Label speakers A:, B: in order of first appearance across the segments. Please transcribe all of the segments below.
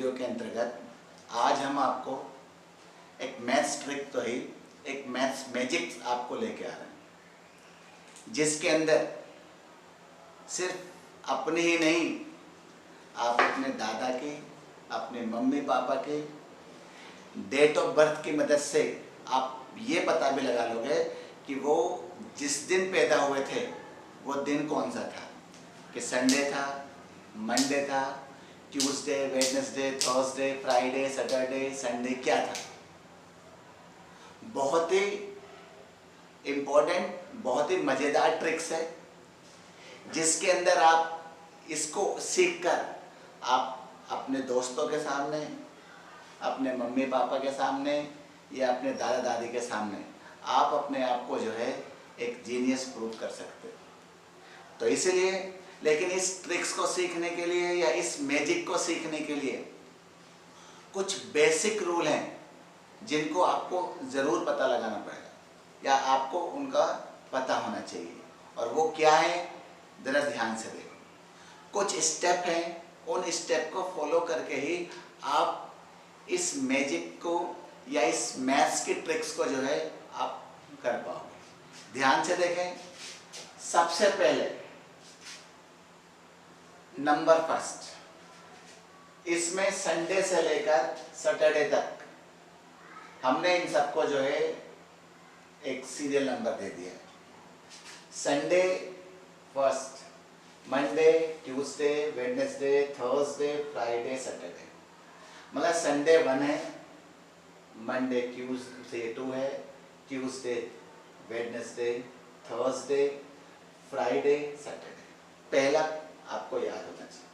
A: Video के अंतर्गत आज हम आपको एक मैथ्स ट्रिक तो ही एक मैथ्स मैजिक आपको लेके आ रहे हैं, जिसके अंदर सिर्फ अपने ही नहीं, आप अपने दादा के, अपने मम्मी पापा के डेट ऑफ बर्थ की मदद से आप ये पता भी लगा लोगे कि वो जिस दिन पैदा हुए थे वो दिन कौन सा था, कि संडे था, मंडे था, Tuesday, Wednesday, Thursday, Friday, Saturday, Sunday क्या था। बहुत ही इम्पोर्टेंट, बहुत ही मज़ेदार ट्रिक्स है, जिसके अंदर आप इसको सीखकर आप अपने दोस्तों के सामने, अपने मम्मी पापा के सामने या अपने दादा दादी के सामने आप अपने आप को जो है एक जीनियस प्रूव कर सकते हो। तो इसलिए, लेकिन इस ट्रिक्स को सीखने के लिए या इस मैजिक को सीखने के लिए कुछ बेसिक रूल हैं जिनको आपको ज़रूर पता लगाना पड़ेगा या आपको उनका पता होना चाहिए। और वो क्या है, ज़रा ध्यान से देखो। कुछ स्टेप हैं, उन स्टेप को फॉलो करके ही आप इस मैजिक को या इस मैथ्स की ट्रिक्स को जो है आप कर पाओगे। ध्यान से देखें। सबसे पहले नंबर फर्स्ट, इसमें संडे से लेकर सैटरडे तक हमने इन सबको जो है एक सीरियल नंबर दे दिया है। Sunday first, Monday, Tuesday, Wednesday, Thursday, Friday, Saturday. मतलब संडे 1 है, मंडे ट्यूसडे 2 है, Tuesday, Wednesday, Thursday, Friday, Saturday. पहला आपको याद होना चाहिए।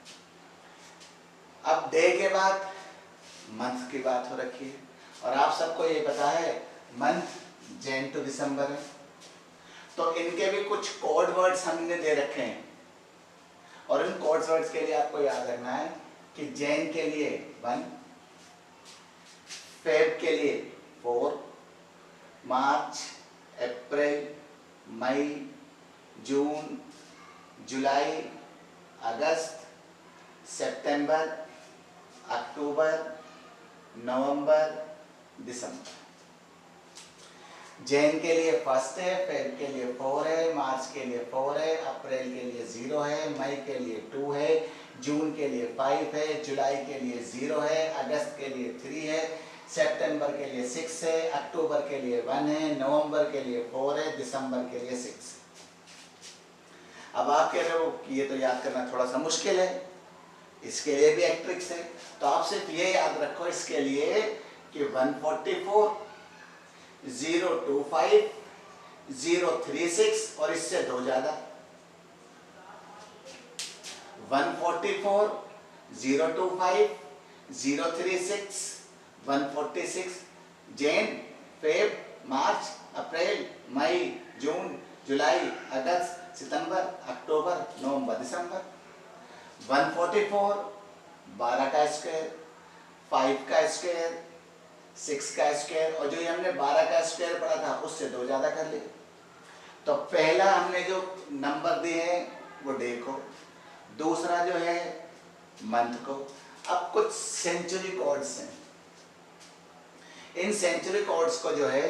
A: अब डे के बाद मंथ की बात हो रखी है और आप सबको ये पता है मंथ जैन टू दिसंबर है, तो इनके भी कुछ कोड वर्ड्स हमने दे रखे हैं और इन कोड वर्ड्स के लिए आपको याद रखना है कि जैन के लिए 1, फेब के लिए 4, मार्च, अप्रैल, मई, जून, जुलाई, अगस्त, सितंबर, अक्टूबर, नवंबर, दिसंबर। जैन के लिए 1 है, फेब के लिए 4 है, मार्च के लिए 4 है, अप्रैल के लिए 0 है, मई के लिए 2 है, जून के लिए 5 है, जुलाई के लिए 0 है, अगस्त के लिए 3 है, सितंबर के लिए 6 है, अक्टूबर के लिए 1 है, नवंबर के लिए 4 है, दिसंबर के लिए 6 है। अब आप कह रहे हो कि ये तो याद करना थोड़ा सा मुश्किल है, इसके लिए भी एक ट्रिक्स है। तो आप सिर्फ ये याद रखो इसके लिए कि 144, 025, 036 और इससे 2 ज़्यादा। 144, 025, 036, 146, जैन, फेब, मार्च, अप्रैल, मई, जून, जुलाई, अगस्त, सितंबर, अक्टूबर, नवंबर, दिसंबर। 144 12 का स्क्वायर, 5 का स्क्वायर, 6 का स्क्वायर और जो ये हमने 12 का स्क्वायर पढ़ा था उससे 2 ज़्यादा कर लिए। तो पहला हमने जो नंबर दिए हैं वो डे को, दूसरा जो है मंथ को। अब कुछ सेंचुरी कोड्स हैं, इन सेंचुरी कोड्स को जो है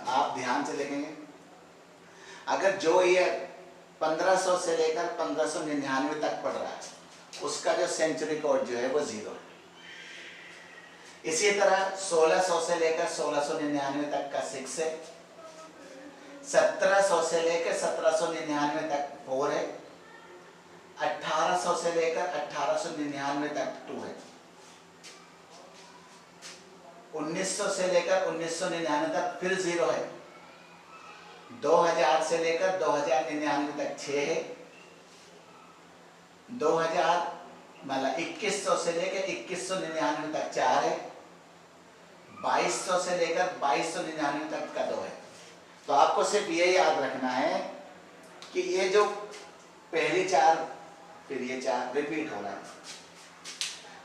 A: आप ध्यान से देखेंगे। अगर जो ईयर 1500 से लेकर 1599 तक पढ़ रहा है उसका जो सेंचुरी कोड जो है वो 0 है। इसी तरह 1600 से लेकर 1699 तक का 6 है, 1700 से लेकर 1799 तक 4 है, 1800 से लेकर 1899 तक 2 है, 1900 से लेकर 1999 तक फिर 0 है, 2000 से लेकर 2099 तक 6 है, 2000 मतलब 2100 से लेकर 2199 तक 4 है, 2200 से लेकर 2299 तक का 2 है। तो आपको सिर्फ ये याद रखना है कि ये जो पहली 4 फिर ये 4 रिपीट हो रहा है।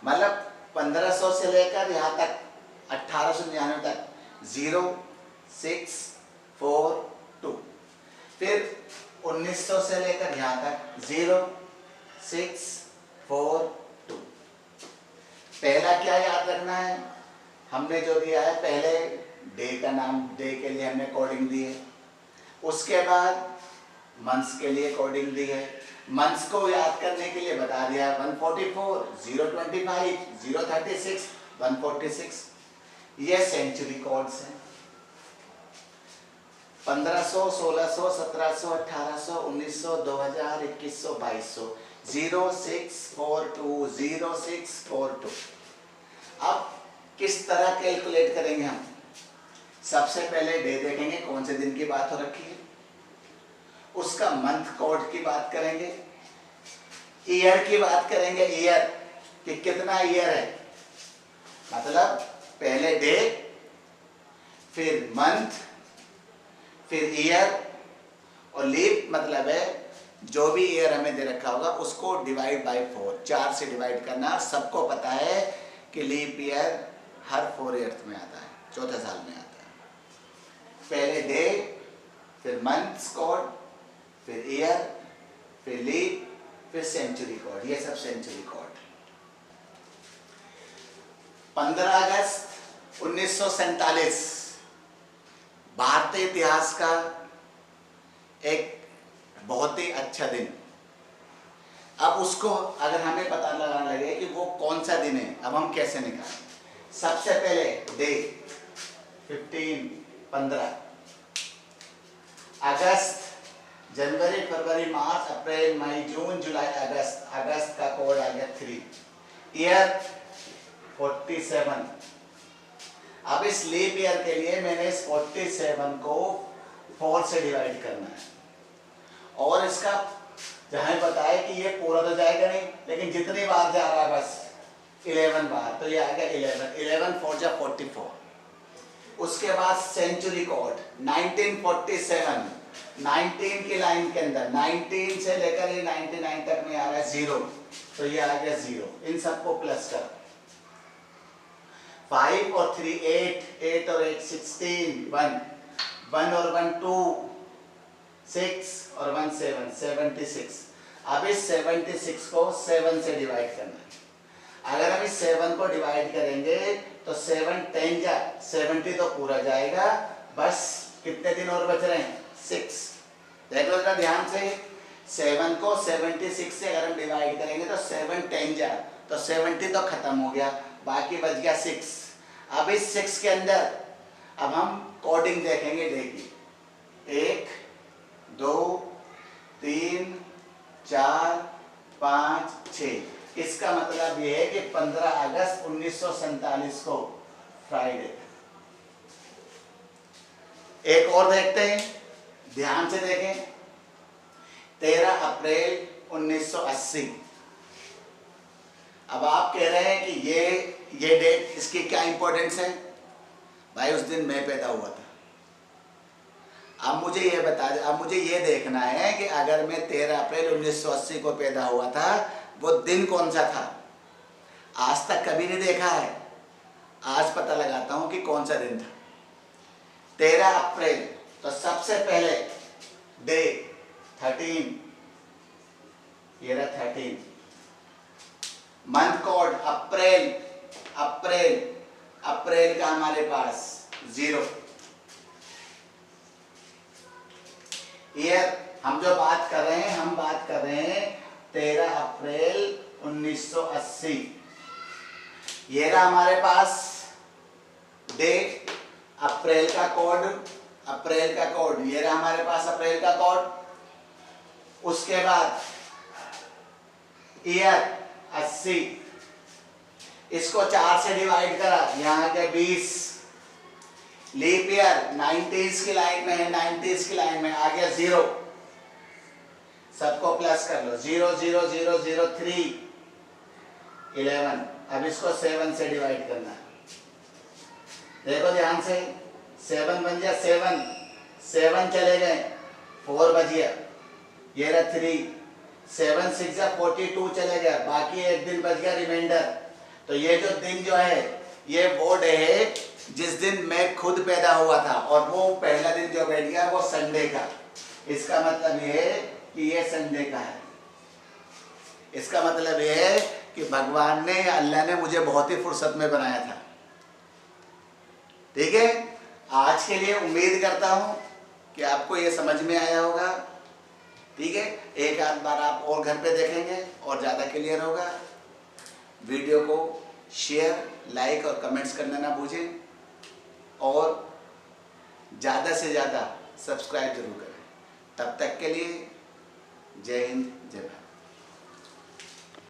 A: मतलब 1500 से लेकर यहाँ तक 1899 तक 0, 6, 4, 2, फिर 1900 से लेकर यहाँ तक 0, 6, 4, 2, पहला क्या याद रखना है, हमने जो दिया है पहले डे का नाम, डे के लिए हमने कोडिंग दी है, उसके बाद मंथ्स के लिए कोडिंग दी है, मंथ्स को याद करने के लिए बता दिया 144, 025, 036, 146, ये सेंचुरी कोड्स हैं। 1500, 1600, 1700, 1800, 1900, 2000, 2100, 2200, 0642, 0642। अब किस तरह कैलकुलेट करेंगे हम? सबसे पहले डे देखेंगे कौन से दिन की बात हो रखी है, उसका मंथ कोड की बात करेंगे, ईयर की बात करेंगे, ईयर कि कितना ईयर है, मतलब पहले डे, फिर मंथ, फिर ईयर, और लीप मतलब है जो भी ईयर हमें दे रखा होगा उसको डिवाइड बाय 4, 4 से डिवाइड करना। सबको पता है कि लीप ईयर हर 4 ईयर्स में आता है, चौथे साल में आता है। पहले डे, फिर मंथ्स कोड, फिर ईयर, फिर लीप, फिर सेंचुरी कोड, ये सब सेंचुरी कोड। 15 अगस्त 1947 भारतीय इतिहास का एक बहुत ही अच्छा दिन। अब उसको अगर हमें पता लगाना लगे कि वो कौन सा दिन है, अब हम कैसे निकालें? सबसे पहले डे 15 अगस्त, जनवरी, फरवरी, मार्च, अप्रैल, मई, जून, जुलाई, अगस्त, अगस्त का कोड आ गया 3। ईयर 47। अब इस लीप ईयर के लिए मैंने इस 47 को 4 से डिवाइड करना है, और इसका जहां बताया कि ये पूरा तो जाएगा नहीं, लेकिन जितनी बार जा रहा है बस 11 बार, तो ये आ गया 11 4 जा 44। उसके बाद सेंचुरी कोड 1947, 19 की लाइन के अंदर 19 से लेकर ये 99 तक में आ रहा है 0, तो ये आ गया 0। इन सबको प्लस कर, 5 और 3 8, 8 और 8 16, 1 और 1 2, 6 और 1 7, 76। अब इस 76 को 7 से डिवाइड करना है। अगर हम इस 7 को डिवाइड करेंगे तो 7 10 जा 70 तो पूरा जाएगा, बस कितने दिन और बच रहे हैं? 6। देख लो जरा ध्यान से, 7 को 76 से अगर हम डिवाइड करेंगे तो 7 10 जा तो 70 तो खत्म हो गया, बाकी बच गया 6। अब इस 6 के अंदर अब हम कोडिंग देखेंगे डे की, 1 2 3 4 5 6। इसका मतलब यह है कि 15 अगस्त 1947 को फ्राइडे। एक और देखते हैं, ध्यान से देखें, 13 अप्रैल 1980। अब आप कह रहे हैं कि ये डेट, इसकी क्या इंपॉर्टेंस है? भाई उस दिन मैं पैदा हुआ था। अब मुझे ये बता दे, अब मुझे ये देखना है कि अगर मैं 13 अप्रैल 1980 को पैदा हुआ था, वो दिन कौन सा था? आज तक कभी नहीं देखा है, आज पता लगाता हूं कि कौन सा दिन था। 13 अप्रैल, तो सबसे पहले डे 13, ये रहा 13। मंथ कोड अप्रैल, अप्रैल, अप्रैल का हमारे पास 0। ईयर हम जो बात कर रहे हैं, हम बात कर रहे हैं 13 अप्रैल 1980। ये रहा हमारे पास डेट, अप्रैल का कोड, अप्रैल का कोड, ये रहा हमारे पास अप्रैल का कोड। उसके बाद ईयर 80, इसको 4 से डिवाइड करा, यहाँ के 20। लीप ईयर 90s की लाइन में है, 90s की लाइन में आ गया 0। सबको प्लस कर लो, 0 0 0 0 3 11। अब इसको 7 से डिवाइड करना है। देखो ध्यान से, 7 बन गया 7, 7 चले गए, 4 बच गया, ये रहा 3, 7 6 जा 42 चले गया, बाकी एक दिन बच गया रिमाइंडर। तो ये जो दिन जो है, ये वो डे है जिस दिन मैं खुद पैदा हुआ था, और वो पहला दिन जो बैठ गया वो संडे का। इसका मतलब ये है कि ये संडे का है। इसका मतलब ये है कि भगवान ने या अल्लाह ने मुझे बहुत ही फुर्सत में बनाया था। ठीक है, आज के लिए उम्मीद करता हूँ कि आपको ये समझ में आया होगा। ठीक है, एक आध बार आप और घर पे देखेंगे और ज़्यादा क्लियर होगा। वीडियो को शेयर, लाइक और कमेंट्स करना ना भूलें और ज़्यादा से ज़्यादा सब्सक्राइब जरूर करें। तब तक के लिए जय हिंद, जय भारत।